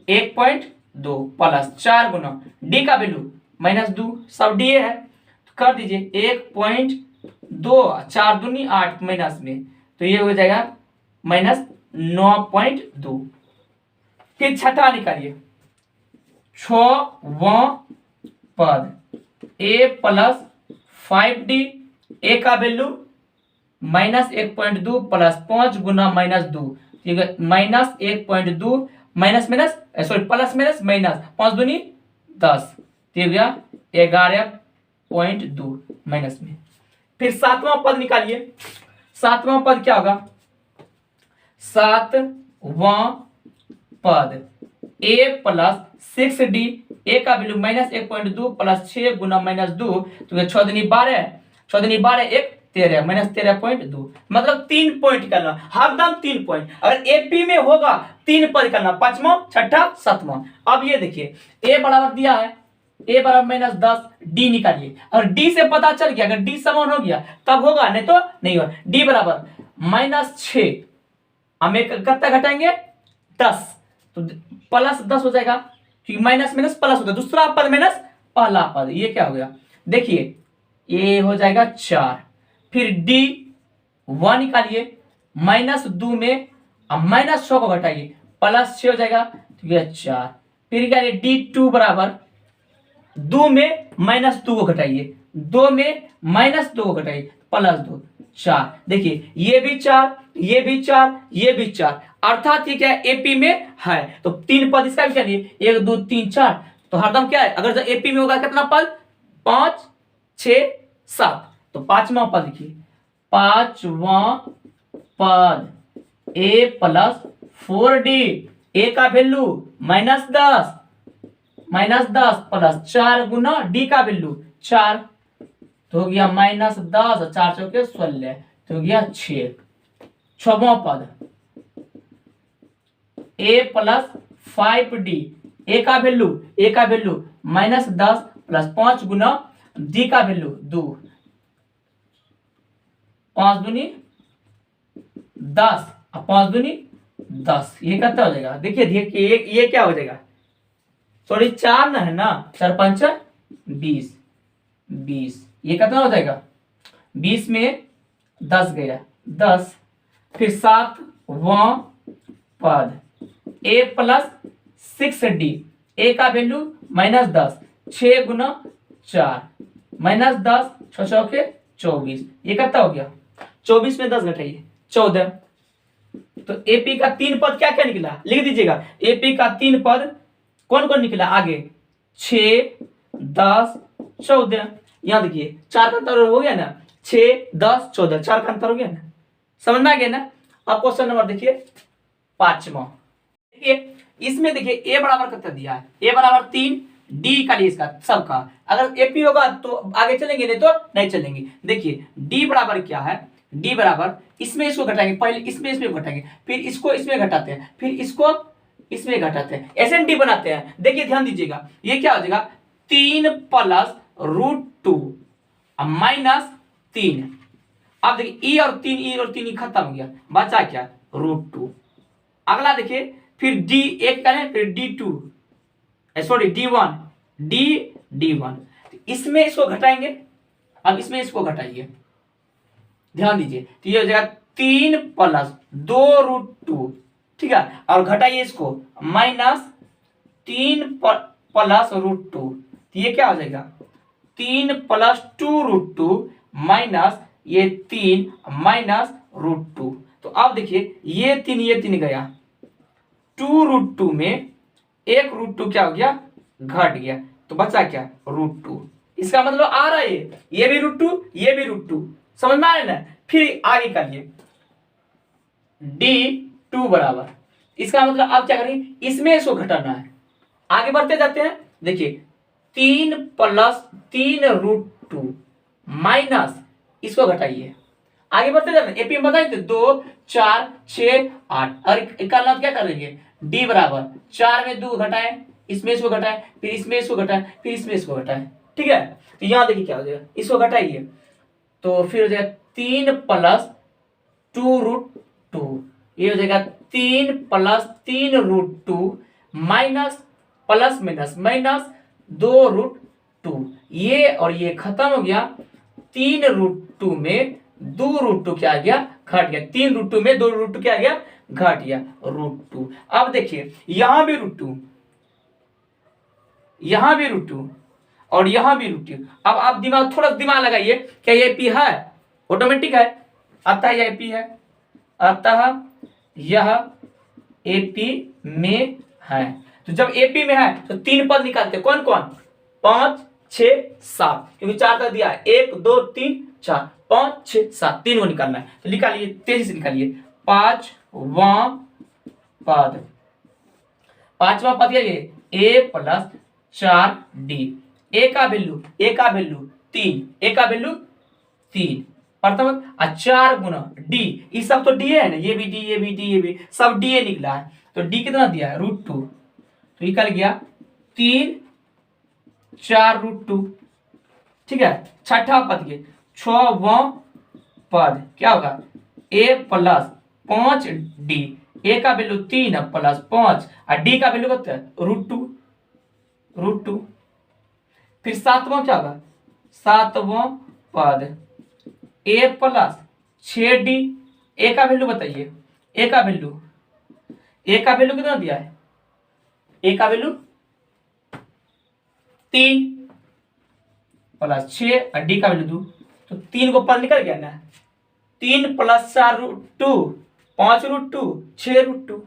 Speaker 1: 1.2 प्लस 4 गुना d का वैल्यू -2, सब d है, तो कर दीजिए 1.2, 4 दूनी 8 माइनस में, तो ये हो जाएगा -9.2। फिर छठा निकालिए, 6वां पद a प्लस 5d, a का वैल्यू -1.2 प्लस 5 गुना -2, ठीक है, -1.2 minus minus sorry plus minus minus, 5 दूनी 10, तो ये गया 11.2 माइनस में। फिर 7वां पद निकालिए, 7वां पद क्या होगा, 7वां पद a प्लस 6d, a का वैल्यू -1.2 प्लस 6 गुना -2, तो 6 दूनी 12, 6 दूनी 12 1 13, -13.2, मतलब 3 पॉइंट करना, हरदम 3 पॉइंट। अगर एपी में होगा 3 पद करना, 5वां 6ठा 7वां। अब ये देखिए a बराबर दिया है, a बराबर -10, d निकालिए। और d से पता चल गया, अगर d समान हो गया तब होगा, नहीं तो नहीं होगा। d बराबर -6, हम एक कितना घटाएंगे 10, तो प्लस 10 हो जाएगा, क्योंकि माइनस माइनस प्लस होता है, दूसरा पद माइनस पहला पद, ये क्या हो गया, देखिए ये हो जाएगा 4। फिर d 1 निकालिए, -2 में -6 को घटाइए, +6 हो जाएगा, तो यह 4। फिर निकालिए d2 बराबर 2 में -2 को घटाइए, 2 में -2 को घटाइए, +2, 4। देखिए ये भी 4, ये भी 4, ये भी 4, अर्थात ये क्या है, एपी में है। तो 3 पद इसका भी चलिए, 1 2 3 4, तो हरदम क्या है, अगर एपी में होगा कितना पद, 5 6 7, तो 5वां पद लिखिए, 5वां पद a प्लस 4d, a का वैल्यू -10 प्लस 4 गुना d का वैल्यू 4, तो हो गया -10, 4 चौके 16, तो हो गया 6। 6वां पद a प्लस 5d, a का वैल्यू -10 प्लस 5 गुना d का वैल्यू 2, 5 दूनी 10, 5 दूनी 10, ये कितना हो जाएगा, देखिए देखिए ये क्या हो जाएगा, सॉरी 4 ना है ना, 4 5 20, 20, ये कितना हो जाएगा, 20 में 10 गया 10। फिर 7वां पद a प्लस 6d, a का वैल्यू -10, 6 गुना 4, -10, 6 चौके 24, ये कितना हो गया, 24 में 10 घटाइए 14। तो एपी का 3 पद क्या क्या निकला, लिख दीजिएगा। एपी का 3 पद कौन कौन निकला आगे, 6 10 14। यहां देखिए 4 का अंतर हो गया ना, 6 10 14, 4 का अंतर हो गया ना, समझ में आ गया ना। अब क्वेश्चन नंबर देखिए 5वां, देखिए इसमें देखिए a बराबर कितना दिया है, a बराबर 3, d का लिए इसका सबका, अगर एपी होगा तो आगे चलेंगे, नहीं तो नहीं चलेंगे। देखिए d बराबर क्या है, d बराबर इसमें इसको घटाएंगे, पहले इसमें घटाएंगे, फिर इसको इसमें घटाते हैं, फिर इसको इसमें घटाते हैं, ऐसे डी बनाते हैं। देखिए ध्यान दीजिएगा, ये क्या हो जाएगा, 3 प्लस √2 -3। अब देखिए e और 3 खत्म हो गया, बचा क्या, √2। अगला देखिए फिर d एक करें, फिर d2 सॉरी d1, इसमें इसको घटाएंगे, अब इसमें इसको घटाइए, ध्यान दीजिए, तो ये हो जाएगा 3 प्लस 2√2, ठीक है, और घटाइए इसको -3 प्लस √2, तो ये क्या हो जाएगा, 3 प्लस 2√2 माइनस ये 3 माइनस √2। तो अब देखिए ये 3 गया, 2√2 में 1√2 क्या हो गया, घट गया, तो बचा क्या, √2। इसका मतलब आ रहा है ये भी √2, ये भी √2, समझ में आ रहा है ना। फिर आगे करिए D2 बराबर, इसका मतलब आप क्या करेंगे, इसमें इसको घटाना है। आगे बढ़ते जाते हैं, देखिए 3 + 3√2 माइनस इसको घटाइए। आगे बढ़ते जाते हैं, एपी में बताइए तो 2 4 6 8 और निकालना क्या करेंगे, डी बराबर 4 में 2 घटाए, इसमें इसको घटाए, फिर इसमें इसको घटाए, फिर इसमें इसको घटाए, ठीक है। तो यहां देखिए क्या हो जाएगा, इसको घटाइए तो फिर हो जाएगा 3 + 2√2, ये हो जाएगा 3 + 3√2 माइनस प्लस माइनस माइनस 2√2, ये और ये खत्म हो गया। 3√2 में 2√2 क्या आ गया, घट गया। 3√2 में 2√2 क्या आ गया, घट गया, √2। अब देखिए यहां भी √2, यहां भी √2 और यहां भी √2। अब आप थोड़ा दिमाग लगाइए, क्या ये पी है, ऑटोमेटिक है, अतः यह एपी है, अतः यह एपी में है। तो जब एपी में है तो 3 पद निकालते, कौन कौन, 5 6 7, क्योंकि 4 तक दिया है, 1 2 3 4, 5 6 7, 3 को निकालना है। तो निकालिए, तेजी से निकालिए। 5वां पद, 5वां पद क्या है, a + 4d, a का वैल्यू 3, a का वैल्यू 3 प्रथम, 4 गुना d, ये सब तो डी है ना, ये भी डी, ये भी डी, ये भी सब डी निकला है। तो डी कितना दिया है, √2, तो निकल गया 3 4 √2, ठीक है। छठा पद के 6वां पद क्या होगा, a + 5d, a का वैल्यू 3 + 5 और d का वैल्यू कितना है, √2। फिर 7वां क्या होगा, 7वां पद a + 6d, a का वैल्यू बताइए, a का वैल्यू कितना दिया है, a का वैल्यू 3 + 6 और d का वैल्यू 2, तो 3 को पद निकल गया ना, 3 + 4 √2, 5 √2, 6 √2,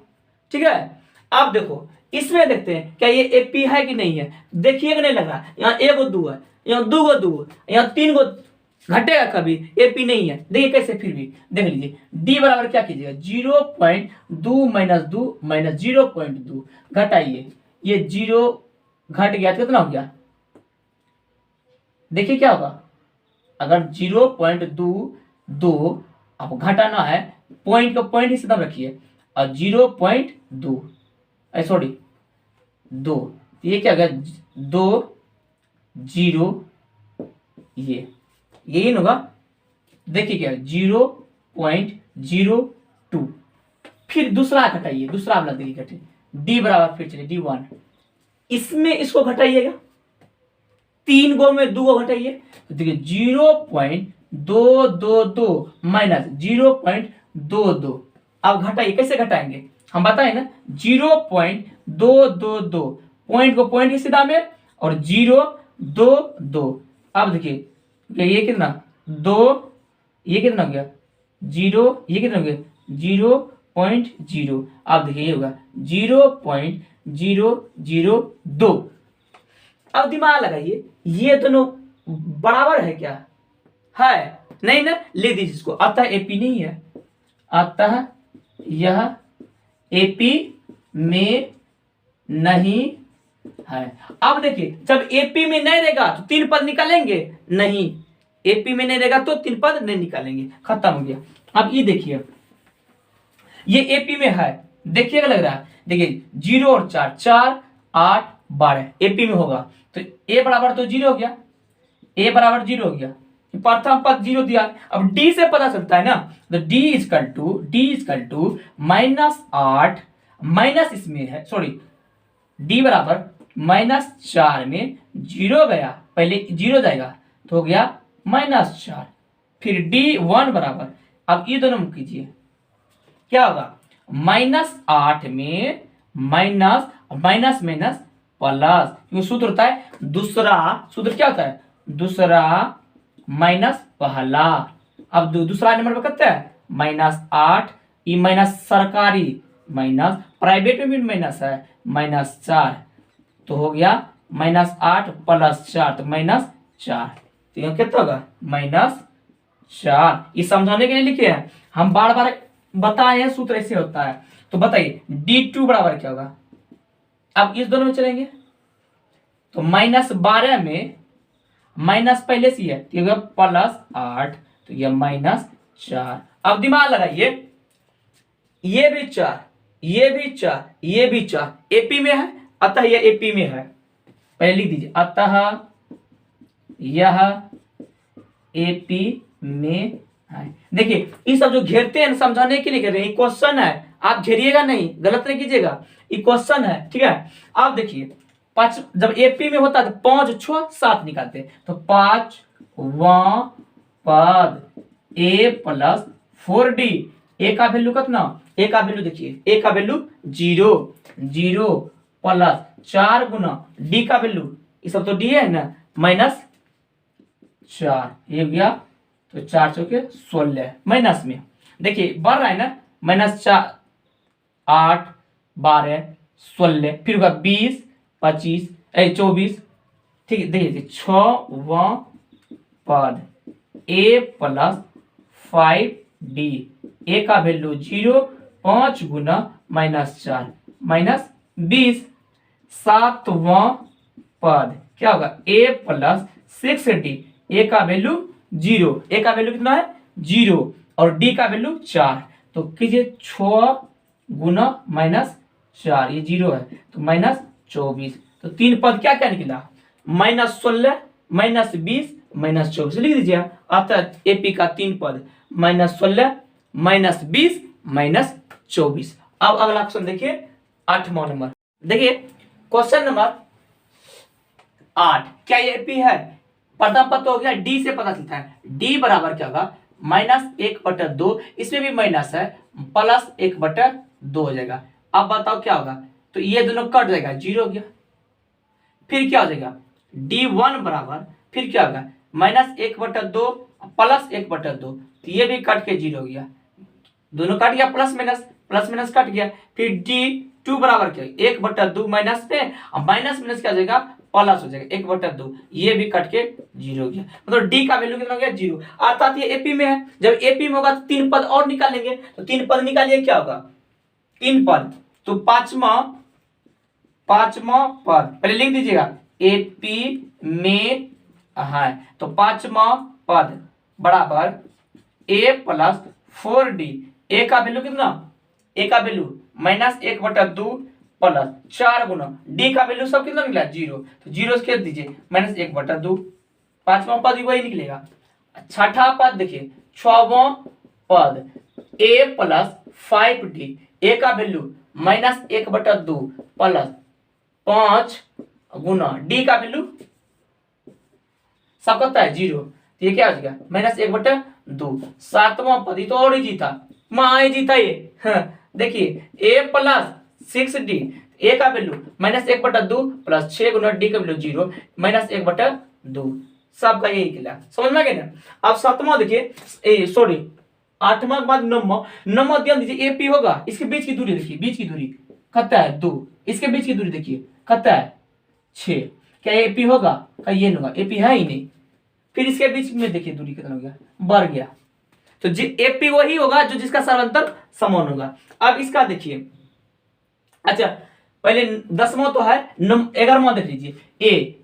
Speaker 1: ठीक है। अब देखो इसमें देखते हैं क्या ये एपी है कि नहीं है, देखिए कि नहीं लग रहा, यहाँ 1 2 है, यहाँ 2 यहाँ 3 घटेगा कभी, एपी नहीं है, देखिए कैसे, फिर भी देख लीजिए। डी बराबर क्या कीजिएगा, 0.2 - 2 - 0.2 घटाइए, ये 0 घट गया तो कितना हो गया, देखिए क्या होगा, अगर 0.22 आपको घटाना है, पॉइंट को पॉइंट ही सीधा रखिए, और 0.2 सॉरी 2, ये क्या हो गया, 2 0, ये यही होगा, देखिए क्या 0.02। फिर दूसरा घटाइए, दूसरा वाला देखिए घटे, डी बराबर फिर चलिए D1, इसमें इसको घटाइएगा, 3 गो में 2 गो घटाइए, तो देखिए 0.222 माइनस 0.22। अब घटाइए, कैसे घटाएंगे हम बताएं ना, 0.222 पॉइंट को पॉइंट की सीधा में और 0 2 2। अब देखिए ये कितना 2, ये कितना हो गया 0, ये कितना हो गया 0.0। अब देखिए ये होगा 0.002। अब दिमाग लगाइए, ये दोनों बराबर है क्या, है नहीं ना, ले दीजिए इसको, अतः एपी नहीं है, अतः यह एपी में नहीं है। अब देखिए जब एपी में नहीं रहेगा तो 3 पद निकालेंगे नहीं, एपी में नहीं रहेगा तो 3 पद नहीं निकालेंगे, खत्म हो गया। अब ये देखिए ये एपी में है, देखिएगा लग रहा है, देखिए 0 और 4 4 8 12 एपी में होगा, तो ए बराबर तो 0 हो गया, ए बराबर 0 हो गया, प्रथम पद 0 दिया। अब डी से पता चलता है ना, तो डी इजकल टू -8 माइनस इसमें है, सॉरी डी बराबर -4 में 0 गया, पहले 0 जाएगा तो हो गया -4, फिर D1 बराबर, अब ये दोनों कीजिए क्या होगा, -8 में माइनस माइनस माइनस प्लस, क्योंकि सूत्र होता है दूसरा, सूत्र क्या होता है, दूसरा माइनस पहला। अब दूसरा नंबर पर कितना है -8, ई माइनस सरकारी माइनस, प्राइवेट में भी माइनस है, -4 तो हो गया -8 + 4 तो -4। तो यहाँ कितना होगा -4। ये समझाने के लिए लिखे हैं, हम बार बार बताए हैं सूत्र ऐसे होता है। तो बताइए D2 बराबर क्या होगा। अब इस दोनों में चलेंगे तो -12 में माइनस पहले से है तो +8 तो यह -4। अब दिमाग लगाइए, ये भी 4, ये भी 4, ये भी 4 एपी में है, अतः यह एपी में है। पहले लिख दीजिए अतः यह एपी में है। देखिए ये सब जो घेरते हैं समझाने के लिए घेर रहे हैं, क्वेश्चन है, आप घेरिएगा नहीं, गलत नहीं कीजिएगा, ये क्वेश्चन है, ठीक है। अब देखिए पांच जब एपी में होता है तो 5 6 7 निकालते हैं तो 5वां पद a + 4d। ए का वैल्यू कितना, ए का वैल्यू देखिए, ए का वैल्यू 0 0 + 4 गुना डी का वैल्यू, ये सब तो डी है ना, -4 ये गया तो 4 चौके 16 माइनस में। देखिए बढ़ रहा है ना, -4 8 12 16 फिर होगा 20 25 24। ठीक है, देखिए 6वां पद a + 5d, ए का वैल्यू 0 5 गुना -4 -20। 7वां पद क्या होगा a + 6d, ए का वैल्यू 0, ए का वैल्यू कितना है 0 और डी का वैल्यू 4। तो कीजिए 6 गुना -4 ये 0 है तो -24। तो 3 पद क्या क्या निकला, -16 -20 -24 लिख दीजिए। अतः एपी का 3 पद -16 -20 -24। अब अगला क्वेश्चन देखिए 8वां नंबर। देखिए क्वेश्चन नंबर 8, क्या ये एपी है। प्रथम पद तो हो गया, डी से पता चलता है, डी बराबर क्या होगा -1/2, इसमें भी माइनस है, +1/2 हो जाएगा। अब बताओ क्या होगा, तो ये दोनों कट जाएगा 0 हो गया। फिर क्या हो जाएगा D1 बराबर, फिर क्या होगा -1/2 +1/2, तो ये भी कट के 0 हो गया, दोनों कट गया, प्लस माइनस कट गया। फिर D2 बराबर क्या 1/2 माइनस में, अब माइनस माइनस क्या हो जाएगा प्लस हो जाएगा 1/2, ये भी कट के 0 हो गया। मतलब डी का वैल्यू कितना हो गया 0, अर्थात ये एपी में है। जब एपी में होगा तो 3 पद और निकालेंगे, तो 3 पद निकालिए क्या होगा 3 पद, तो पांचवा पद पहले लिख दीजिएगा एपी में है, तो 5वां पद बराबर a + 4d, ए का वैल्यू कितना, ए का वैल्यू -1/2 + 4 गुना डी का वैल्यू सब कितना निकला 0, तो 0 से खेल दीजिए -1/2, 5वां पद भी वही निकलेगा। छठा पद देखिए 6वां पद a + 5d, ए का वैल्यू -1/2 + 5 गुना डी का वैल्यू सब कितना है 0, तो ये क्या हो जाएगा -1/2। 7वां पद तो और इजी था, मां जीता ये। देखिए a + 6d, ए का वैल्यू -1/2 + 6 गुना डी का वैल्यू 0 -1/2, सबका यही निकला, समझ में आ गया ना। अब 7वां देखिए सॉरी 8वां के बाद 9वां ध्यान दीजिए, एपी होगा, इसके बीच की दूरी देखिए, बीच की दूरी कितना है 2, इसके बीच की दूरी देखिए कितना है 6, क्या एपी होगा, क्या ये नहीं होगा, एपी है ही नहीं। फिर इसके बीच में देखिए दूरी कितना हो गया, बढ़ गया, तो एपी वही होगा जो जिसका सर्वांतर समान होगा। अब इसका देखिए, अच्छा पहले 10वां तो है, 11वां देख लीजिए ए,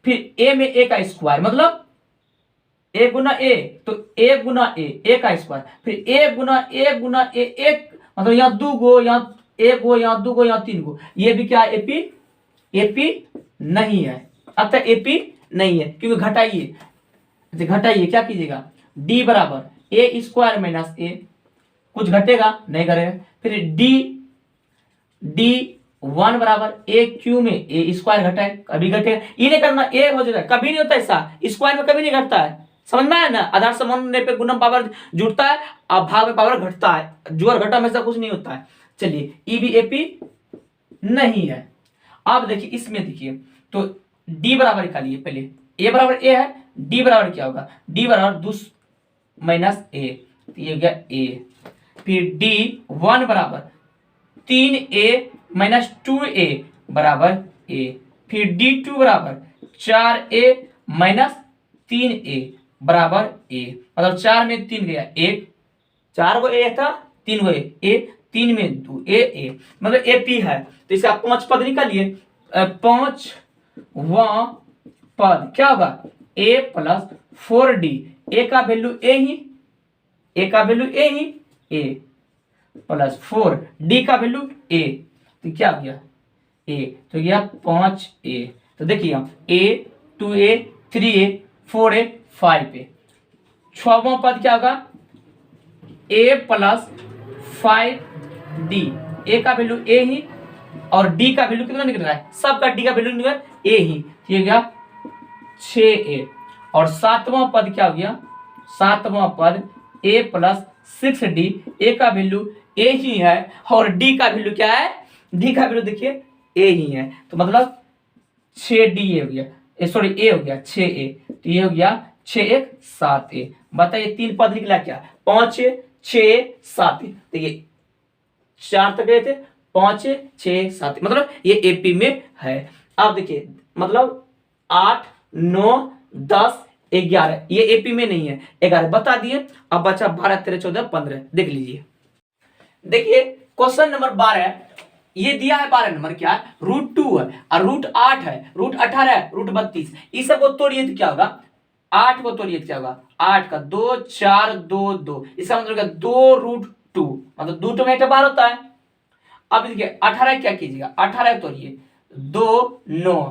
Speaker 1: फिर ए में ए का स्क्वायर मतलब ए गुना ए, तो ए गुना ए का स्क्वायर, फिर ए गुना ए गुना ए, एक मतलब यहाँ 2 गो, यहाँ 1 गो, यहाँ 2 गो, यहाँ 3 गो, ये भी क्या एपी, एपी नहीं है, अतः एपी नहीं है, क्योंकि घटाइए क्या कीजिएगा डी बराबर ए स्क्वायर माइनस ए, कुछ घटेगा नहीं करेगा। फिर D1 बराबर ए क्यू में ए स्क्वायर घटाए, कभी घटेगा, ये नहीं करना ए हो जाएगा, कभी नहीं होता ऐसा, स्क्वायर में कभी नहीं घटता है, समझ में आया ना। आधार समान होने पे गुणन पावर जुड़ता है और भाग में पावर घटता है, जोड़ घटा में ऐसा कुछ नहीं होता है। चलिए ई भी एपी नहीं है। अब देखिए इसमें देखिए, तो डी बराबर निकालिए, पहले ए बराबर ए है, डी बराबर क्या होगा, डी बराबर 2 - ए, तो ये हो गया ए। फिर D1 बराबर 3a माइनस 2a बराबर a। फिर d2 बराबर 4a माइनस 3a बराबर a। मतलब 4 में 3 गया 1, 4 गो a था, 3 गो a, 3 में 2 a मतलब AP है। तो इसका 5 पद निकालिए। 5वां पद क्या होगा a प्लस 4d। a का वैल्यू a ही, a का value a he, a plus 4 d का वैल्यू a, तो क्या हो गया a, तो गया 5a। तो देखिए a 2a 3a 4a 5a। 6वां पद क्या होगा a प्लस 5d। a का वैल्यू a ही और d का वैल्यू कितना निकल रहा है, सबका d का वैल्यू निकल रहा है a ही, ये गया 6a। और 7वां पद क्या हो गया, 7वां पद a प्लस 6d। a का वैल्यू a ही है और d का वैल्यू क्या है, d का वैल्यू देखिए a ही है। तो मतलब 6d हो गया, सॉरी a हो गया 6a। तो ये हो गया 6 1 7a। बताइए 3 पद निकला क्या, 5 6 7। देखिए 4 तक गए थे, 5 6 7 मतलब ये एपी में है। अब देखिए मतलब 8 9 10 11 ये एपी में नहीं है, 11 बता दिए। अब बचा 12 13 14 15, देख लीजिए। देखिए क्वेश्चन नंबर 12 ये दिया है 12 नंबर क्या है, √2 है और √8 है, √18 है, √32। इस सब को तोड़िए तो क्या होगा, 8 को तोड़िए तो क्या होगा, 8 का 2 4 2 2, इसका मतलब 2√2 मतलब 2 तो में 12 होता है। अब देखिए 18 क्या कीजिएगा, 18 तोड़िए 2 9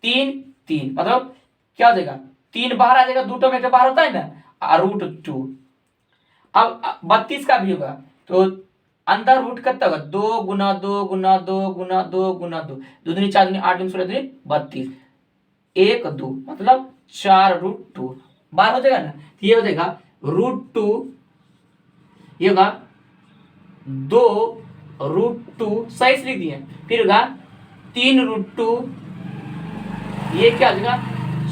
Speaker 1: 3 3 मतलब क्या हो जाएगा, 3 बाहर आ जाएगा, 2 तो में बाहर होता है ना, √2। अब 32 का भी होगा तो अंदर रूट कितना होगा, 2 गुना 2 गुना 2 गुना 2 गुना 2, 2 दूनी 4 दूनी 8 दूनी 16 दूनी 32, 1 2 मतलब 4√2 बार हो जाएगा ना। तो ये हो जाएगा √2, ये होगा 2√2 सही से लिख दिए। फिर होगा 3√2, ये क्या हो जाएगा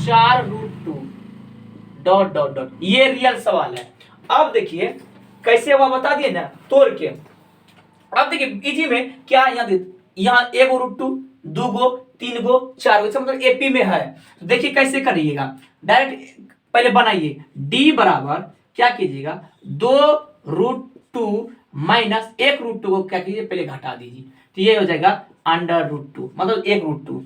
Speaker 1: 4√2 डॉट डॉट डॉट। ये रियल सवाल है। अब देखिए कैसे हुआ बता दिए ना तोड़ के। अब देखिए इजी में क्या यहाँ 1 √2 2 गो 3 गो 4 गो, मतलब एपी में है। तो देखिए कैसे करिएगा, डायरेक्ट पहले बनाइए d बराबर क्या कीजिएगा 2√2 माइनस 1√2 को क्या कीजिए पहले घटा दीजिए, तो ये हो जाएगा √2 मतलब 1√2।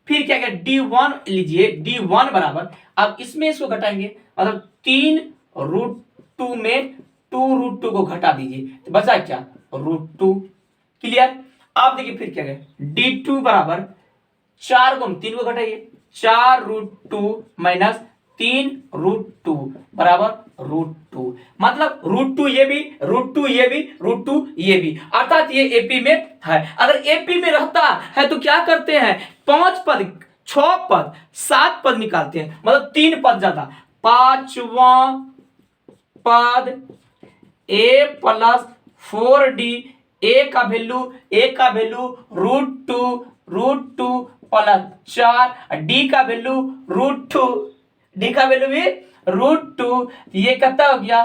Speaker 1: फिर क्या क्या d1 लीजिए, d1 बराबर, अब इसमें इसको घटाएंगे मतलब 3√2 में 2√2 को घटा दीजिए तो बचा क्या √2। क्लियर। अब देखिए फिर क्या है d2 बराबर 4 को 3 को घटाइए, 4√2 माइनस 3√2 बराबर √2 मतलब √2 ये भी √2 ये भी √2 ये भी, अर्थात ये एपी में है। अगर एपी में रहता है तो क्या करते हैं 5 पद 6 पद 7 पद निकालते हैं, मतलब 3 पद ज्यादा। 5वां पद a प्लस 4d, a का वैल्यू √2 प्लस 4, d का वैल्यू √2, d का वैल्यू भी √2, ये कितना हो गया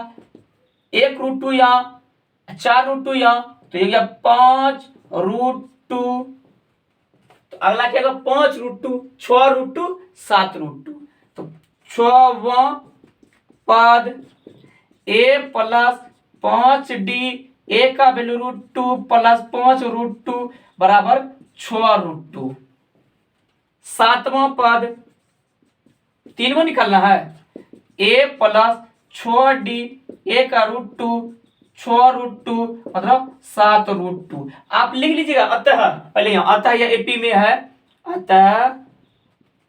Speaker 1: 1√2 यहाँ 4√2 यहाँ, तो ये गया 5√2। तो अगला क्या होगा 5√2 6√2 7√2। तो 6वां पद a प्लस 5d, a का वैल्यू √2 प्लस 5√2 बराबर 6√2। 7वां पद 3 को निकालना है, a प्लस 6d, a का √2 6√2 मतलब 7√2। आप लिख लीजिएगा अतः, पहले यहाँ अतः यह एपी में है, अतः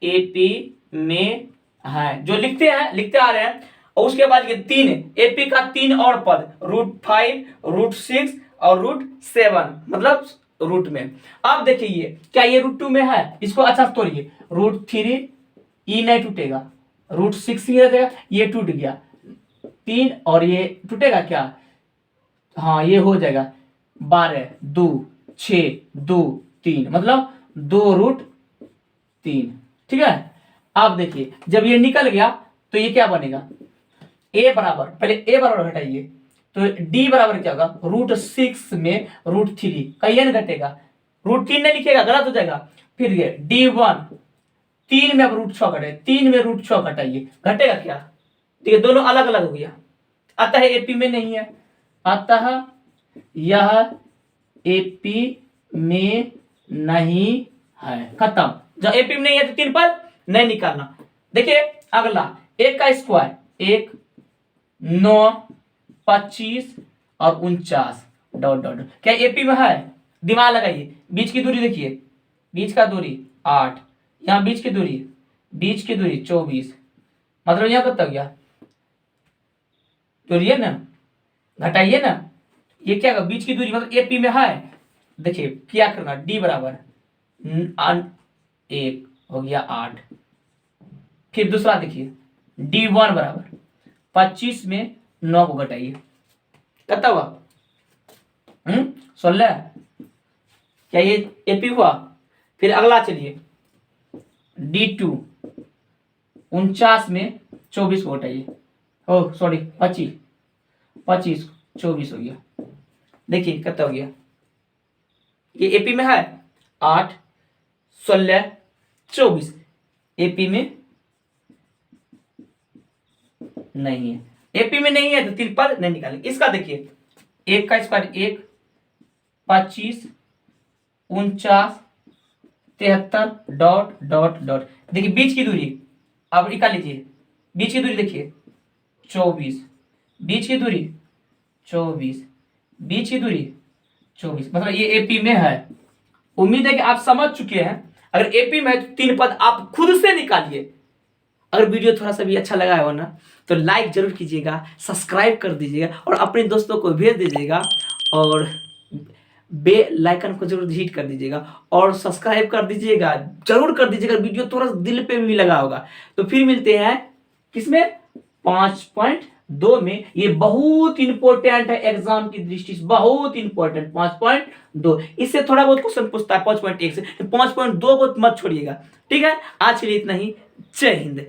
Speaker 1: एपी में है, जो लिखते आ रहे हैं। और उसके बाद ये 3 एपी का 3 और पद √5 √6 और √7 मतलब रूट में। अब देखिए क्या ये √2 में है, इसको अच्छा तोड़िए, √3 ई नहीं टूटेगा, √6 ही रहेगा, ये टूट गया 3 और ये टूटेगा क्या, हाँ ये हो जाएगा 12 2 6 2 3 मतलब 2√3। ठीक है। अब देखिए जब ये निकल गया तो ये क्या बनेगा a बराबर, पहले a बराबर घटाइए तो डी बराबर क्या होगा, √6 में √3 का n घटेगा, √3 नहीं लिखेगा, गलत हो जाएगा। फिर ये D1, 3 में अब √6 घटे, 3 में √6 घटाइए, घटेगा क्या, तो ये दोनों अलग अलग हो गया, अतः एपी में नहीं है, अतः यह एपी में नहीं है, खत्म। जब एपी में नहीं है तो 3 पद नहीं निकालना। देखिए अगला, 1 का स्क्वायर, 1, 9, 25 और 49 डॉट डॉट, क्या एपी में है, दिमाग लगाइए। बीच की दूरी देखिए, बीच का दूरी 8, यहाँ बीच की दूरी 24, मतलब यहाँ कितना हो गया, जोड़िए ना, घटाइए ना, ये क्या होगा, बीच की दूरी मतलब एपी में है। देखिए क्या करना, डी बराबर 1 हो गया 8। फिर दूसरा देखिए, D1 बराबर 25 में 9 को घटाइए, कितना हुआ, 16, क्या ये एपी हुआ। फिर अगला चलिए, D2 49 में 24 को घटाइए, ओ सॉरी 25 24 हो गया। देखिए कितना हो गया, ये एपी में है 8, 16, 24, एपी में नहीं है, एपी में नहीं है तो 3 पद नहीं निकालेंगे। इसका देखिए, 1 का स्क्वायर 1, 25, 49, 73 डॉट डॉट डॉट, देखिए बीच की दूरी अब निकाल लीजिए, बीच की दूरी देखिए 24, बीच की दूरी 24, बीच की दूरी 24, मतलब ये एपी में है। उम्मीद है कि आप समझ चुके हैं। अगर एपी में है तो 3 पद आप खुद से निकालिए। अगर वीडियो थोड़ा सा भी अच्छा लगा हो ना तो लाइक जरूर कीजिएगा, सब्सक्राइब कर दीजिएगा और अपने दोस्तों को भेज दीजिएगा, और बेल आइकन को जरूर हिट कर दीजिएगा और सब्सक्राइब कर दीजिएगा, जरूर कर दीजिएगा। वीडियो थोड़ा दिल पे भी लगा होगा। तो फिर मिलते हैं किसमें, 5.2 में। ये बहुत इंपॉर्टेंट है, एग्जाम की दृष्टि से बहुत इंपॉर्टेंट। 5.2 इससे थोड़ा बहुत क्वेश्चन पूछता है 5.1 से, 5.2 को मत छोड़िएगा। ठीक है, आज के लिए इतना ही। जय हिंद।